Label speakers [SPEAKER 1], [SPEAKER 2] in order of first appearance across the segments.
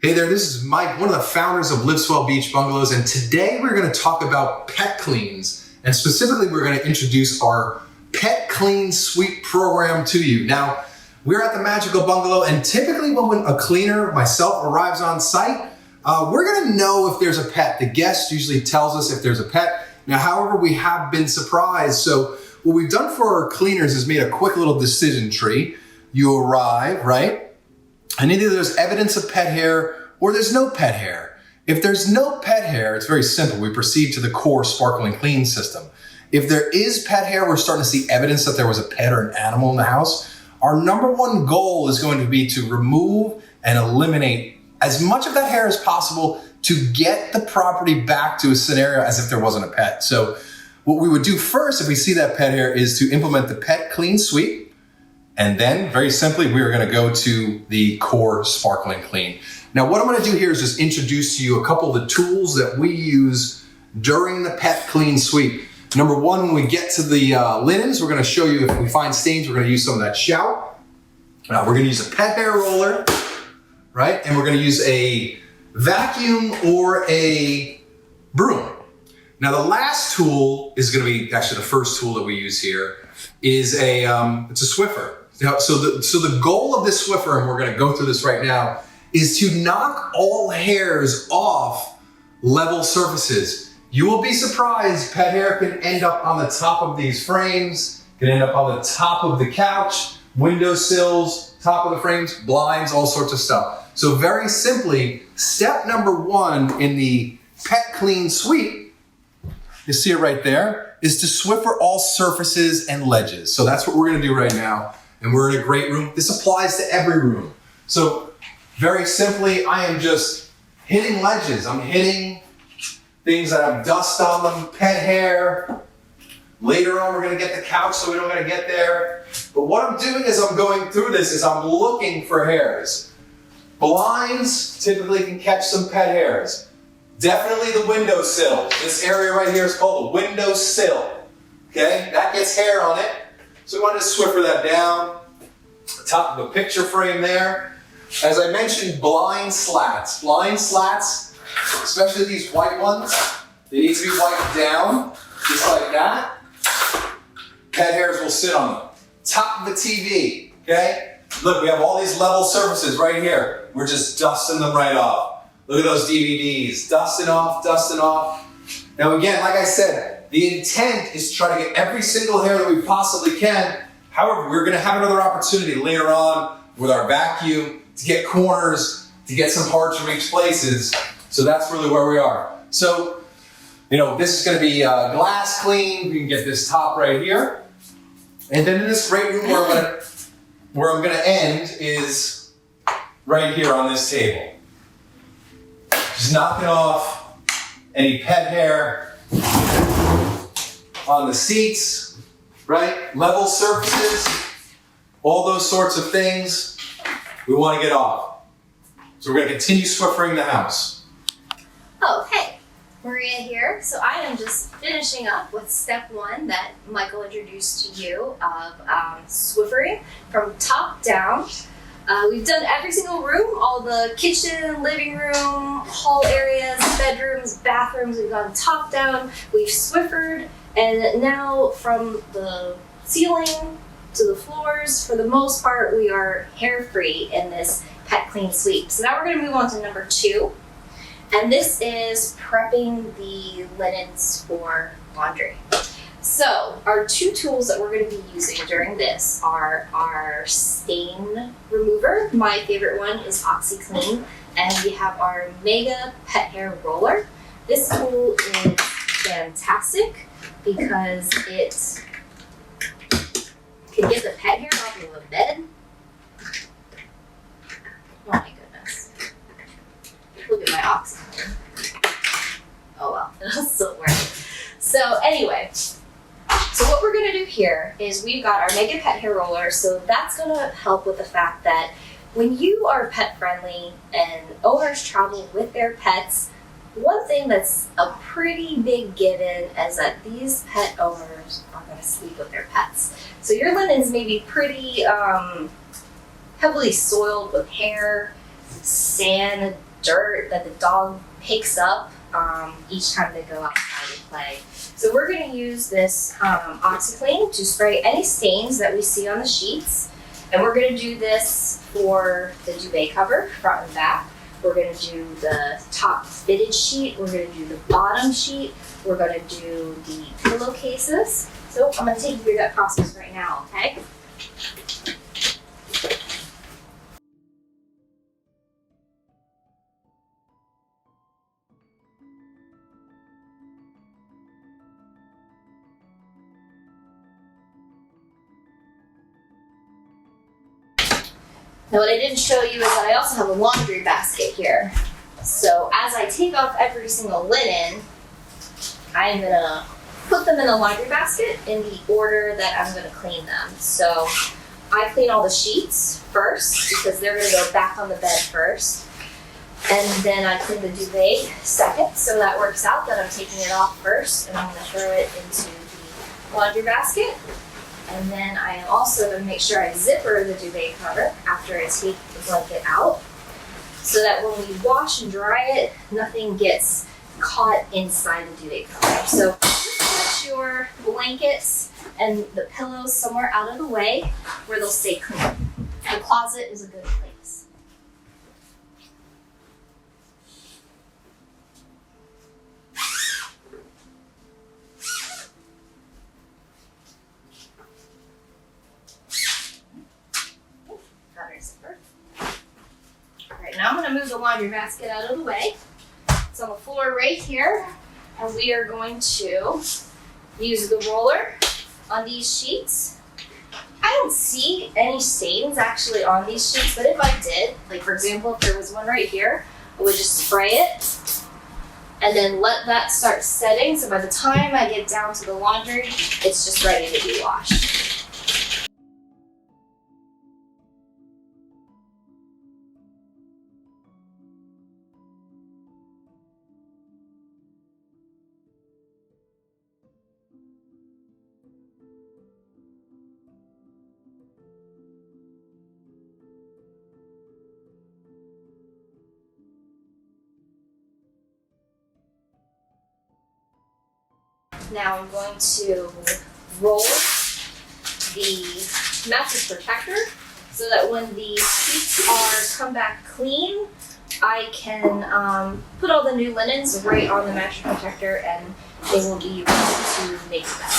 [SPEAKER 1] Hey there, this is Mike, one of the founders of Swell Beach Bungalows, and today we're going to talk about pet cleans, and specifically we're going to introduce our Pet Clean Suite program to you. Now, we're at the Magical Bungalow, and typically when a cleaner, myself, arrives on site, we're going to know if there's a pet. The guest usually tells us if there's a pet. Now, however, we have been surprised. So what we've done for our cleaners is made a quick little decision tree. You arrive, right? And either there's evidence of pet hair or there's no pet hair. If there's no pet hair, it's very simple. We proceed to the core sparkling clean system. If there is pet hair, we're starting to see evidence that there was a pet or an animal in the house. Our number one goal is going to be to remove and eliminate as much of that hair as possible to get the property back to a scenario as if there wasn't a pet. So what we would do first if we see that pet hair is to implement the Pet Clean Suite. And then, very simply, we are going to go to the core sparkling clean. Now, what I'm going to do here is just introduce to you a couple of the tools that we use during the Pet Clean Suite. Number one, when we get to the linens, we're going to show you if we find stains, we're going to use some of that shout. We're going to use a pet hair roller, right? And we're going to use a vacuum or a broom. Now, the last tool is going to be actually the first tool that we use here is it's a Swiffer. So the goal of this Swiffer, and we're going to go through this right now, is to knock all hairs off level surfaces. You will be surprised, pet hair can end up on the top of these frames, can end up on the top of the couch, windowsills, top of the frames, blinds, all sorts of stuff. So very simply, step number one in the Pet Clean Suite, you see it right there, is to Swiffer all surfaces and ledges. So that's what we're going to do right now. And we're in a great room. This applies to every room. So very simply, I am just hitting ledges. I'm hitting things that have dust on them, pet hair. Later on, we're going to get the couch, so we don't got to get there. But what I'm doing as I'm going through this is I'm looking for hairs. Blinds typically can catch some pet hairs. Definitely the windowsill. This area right here is called the windowsill. Okay, that gets hair on it. So we want to Swiffer that down. The top of the picture frame there. As I mentioned, blind slats. Blind slats, especially these white ones, they need to be wiped down, just like that. Pet hairs will sit on them. Top of the TV, okay? Look, we have all these level surfaces right here. We're just dusting them right off. Look at those DVDs, dusting off, dusting off. Now again, like I said, the intent is to try to get every single hair that we possibly can. However, we're going to have another opportunity later on with our vacuum to get corners, to get some hard to reach places. So that's really where we are. So, this is going to be glass clean. We can get this top right here. And then in this great room where I'm going to end is right here on this table. Just knocking off any pet hair on the seats, right? Level surfaces, all those sorts of things we want to get off. So we're going to continue Swiffering the house.
[SPEAKER 2] Oh, hey, Maria here. So I am just finishing up with step one that Michael introduced to you of Swiffering from top down. We've done every single room, all the kitchen, living room, hall areas, bedrooms, bathrooms. We've gone top down. We've Swiffered. And now from the ceiling to the floors, for the most part, we are hair-free in this Pet Clean Suite. So now we're going to move on to number two. And this is prepping the linens for laundry. So our two tools that we're going to be using during this are our stain remover. My favorite one is OxiClean. And we have our Mega Pet Hair Roller. This tool is fantastic because it can get the pet hair off of a bed. Oh my goodness. Look at my OxiClean. Oh well, it'll still work. So anyway, so what we're gonna do here is we've got our Mega Pet Hair Roller. So that's gonna help with the fact that when you are pet friendly and owners travel with their pets, one thing that's a pretty big given is that these pet owners are going to sleep with their pets. So your linens may be pretty heavily soiled with hair, sand, dirt that the dog picks up each time they go outside and play. So we're going to use this OxiClean to spray any stains that we see on the sheets. And we're going to do this for the duvet cover, front and back. We're going to do the top fitted sheet. We're going to do the bottom sheet. We're going to do the pillowcases. So I'm going to take you through that process right now, okay? Now what I didn't show you is that I also have a laundry basket here. So as I take off every single linen, I'm gonna put them in the laundry basket in the order that I'm gonna clean them. So I clean all the sheets first because they're gonna go back on the bed first. And then I clean the duvet second. So that works out that I'm taking it off first and I'm gonna throw it into the laundry basket. And then I am also going to make sure I zipper the duvet cover after I take the blanket out so that when we wash and dry it, nothing gets caught inside the duvet cover. So just put your blankets and the pillows somewhere out of the way where they'll stay clean. The closet is a good place. Alright, now I'm going to move the laundry basket out of the way. It's on the floor right here. And we are going to use the roller on these sheets. I don't see any stains actually on these sheets, but if I did, like for example, if there was one right here, I would just spray it and then let that start setting. So by the time I get down to the laundry, it's just ready to be washed. Now I'm going to roll the mattress protector so that when the sheets come back clean, I can put all the new linens right on the mattress protector and they will be ready to make the bed.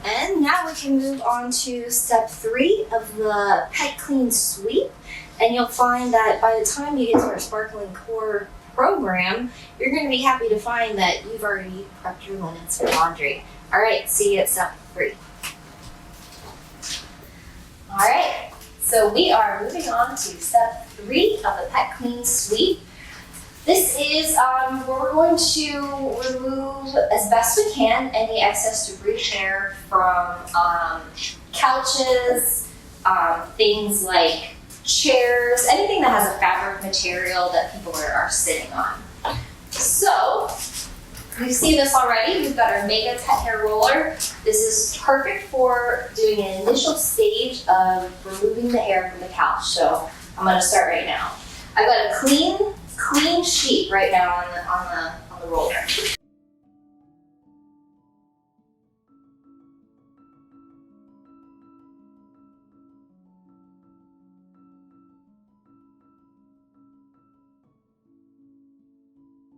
[SPEAKER 2] And now we can move on to step 3 of the Pet Clean Sweep. And you'll find that by the time you get to our Sparkling Core program, you're going to be happy to find that you've already prepped your linens for laundry. All right, see you at step 3. All right, so we are moving on to step 3 of the Pet Clean Sweep. This is where we're going to remove as best we can any excess debris hair from couches, things like chairs, anything that has a fabric material that people are sitting on. So, we've seen this already. We've got our Mega Pet Hair Roller. This is perfect for doing an initial stage of removing the hair from the couch. So, I'm going to start right now. I've got a clean sheet right now on the roller.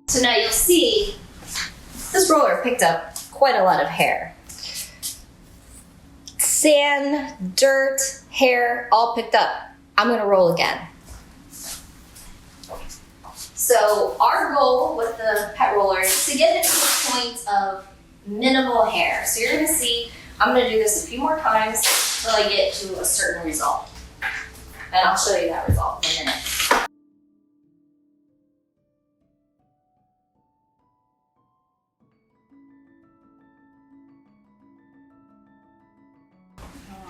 [SPEAKER 2] So now you'll see this roller picked up quite a lot of hair. Sand, dirt, hair, all picked up. I'm gonna roll again. So our goal with the pet roller is to get it to a point of minimal hair. So you're gonna see, I'm gonna do this a few more times until I get to a certain result. And I'll show you that result in a minute.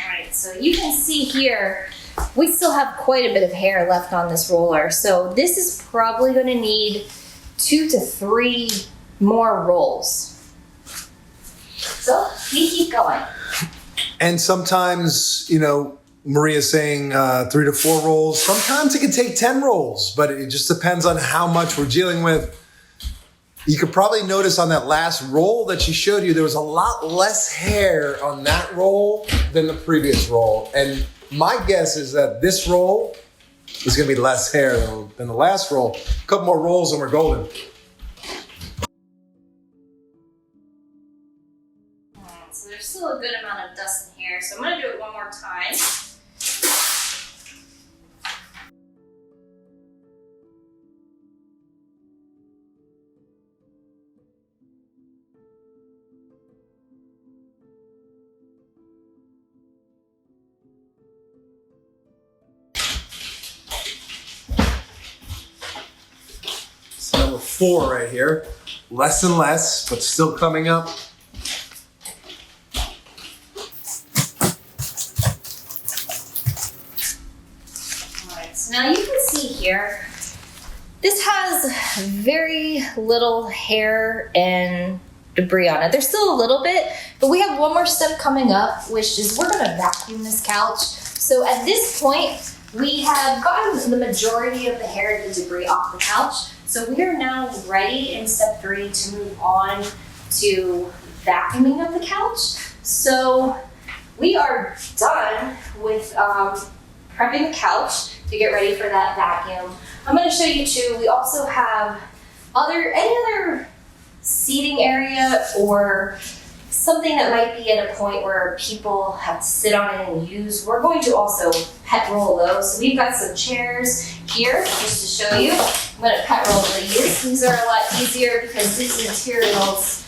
[SPEAKER 2] Alright, so you can see here, we still have quite a bit of hair left on this roller. So this is probably going to need 2 to 3 more rolls. So we keep going.
[SPEAKER 1] And sometimes, you know, Maria's saying 3 to 4 rolls. Sometimes it can take 10 rolls, but it just depends on how much we're dealing with. You could probably notice on that last roll that she showed you, there was a lot less hair on that roll than the previous roll. And my guess is that this roll is going to be less hair than the last roll. A couple more rolls and we're golden.
[SPEAKER 2] So there's still a good amount of dust in here, so I'm going to do it one more time.
[SPEAKER 1] So number 4 right here. Less and less, but still coming up.
[SPEAKER 2] Now you can see here, this has very little hair and debris on it. There's still a little bit, but we have one more step coming up, which is we're gonna vacuum this couch. So at this point, we have gotten the majority of the hair and the debris off the couch. So we are now ready in step 3 to move on to vacuuming of the couch. So we are done with prepping the couch to get ready for that vacuum. I'm going to show you too, we also have any other seating area or something that might be at a point where people have to sit on it and use. We're going to also pet roll those. So we've got some chairs here just to show you. I'm going to pet roll these. These are a lot easier because these materials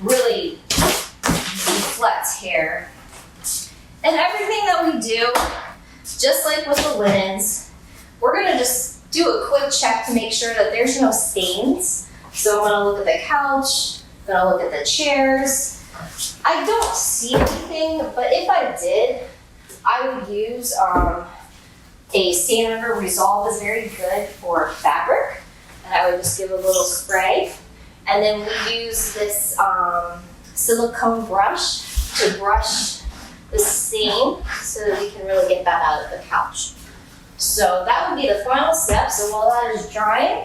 [SPEAKER 2] really deflect hair. And everything that we do, just like with the linens, we're gonna just do a quick check to make sure that there's no stains. So I'm gonna look at the couch, gonna look at the chairs. I don't see anything, but if I did, I would use a stain remover. Resolve is very good for fabric. And I would just give a little spray. And then we use this silicone brush to brush the stain so that we can really get that out of the couch. So that would be the final step. So while that is drying,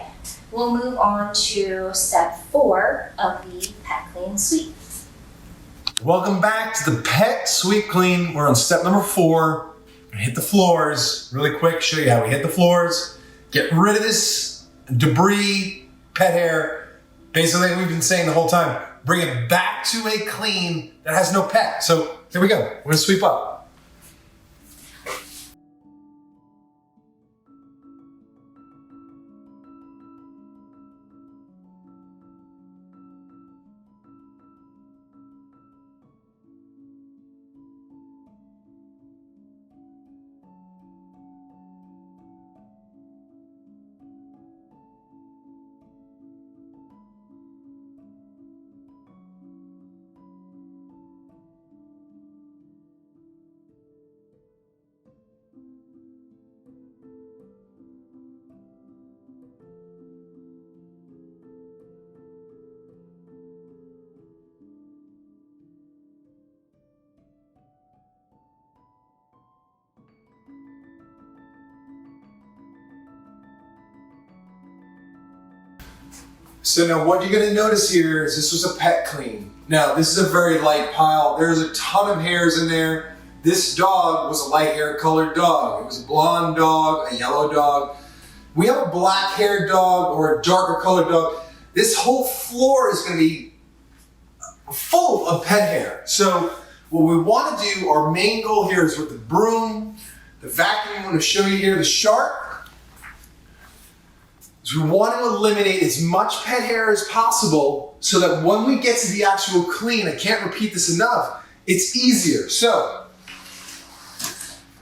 [SPEAKER 2] we'll move on to step 4 of the Pet Clean Sweep.
[SPEAKER 1] Welcome back to the Pet Sweep Clean. We're on step number 4. Hit the floors really quick, show you how we hit the floors. Get rid of this debris, pet hair. Basically, like we've been saying the whole time, bring it back to a clean that has no pet. So here we go. We're gonna sweep up. So now what you're gonna notice here is this was a pet clean. Now this is a very light pile. There's a ton of hairs in there. This dog was a light hair colored dog. It was a blonde dog, a yellow dog. We have a black haired dog or a darker colored dog. This whole floor is gonna be full of pet hair. So what we wanna do, our main goal here is with the broom, the vacuum I'm gonna show you here, the shark. So we want to eliminate as much pet hair as possible so that when we get to the actual clean, I can't repeat this enough, it's easier. So,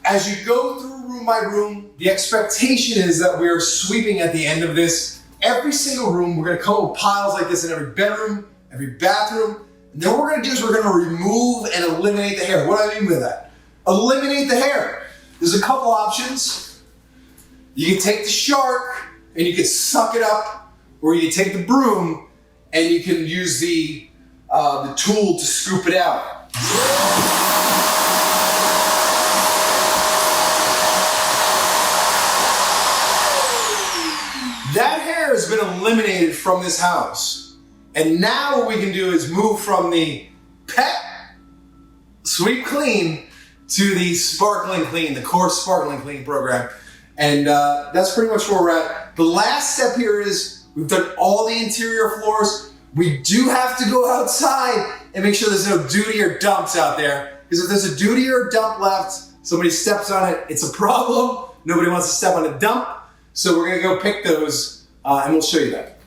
[SPEAKER 1] as you go through room by room, the expectation is that we are sweeping at the end of this. Every single room, we're going to come up with piles like this in every bedroom, every bathroom. And then what we're going to do is we're going to remove and eliminate the hair. What do I mean by that? Eliminate the hair. There's a couple options. You can take the shark and you can suck it up, or you can take the broom and you can use the tool to scoop it out. fire has been eliminated from this house. And now what we can do is move from the pet sweep clean to the sparkling clean, the core sparkling clean program. And that's pretty much where we're at. The last step here is we've done all the interior floors. We do have to go outside and make sure there's no duty or dumps out there. Because if there's a duty or a dump left, somebody steps on it, it's a problem. Nobody wants to step on a dump. So we're gonna go pick those and we'll show you that.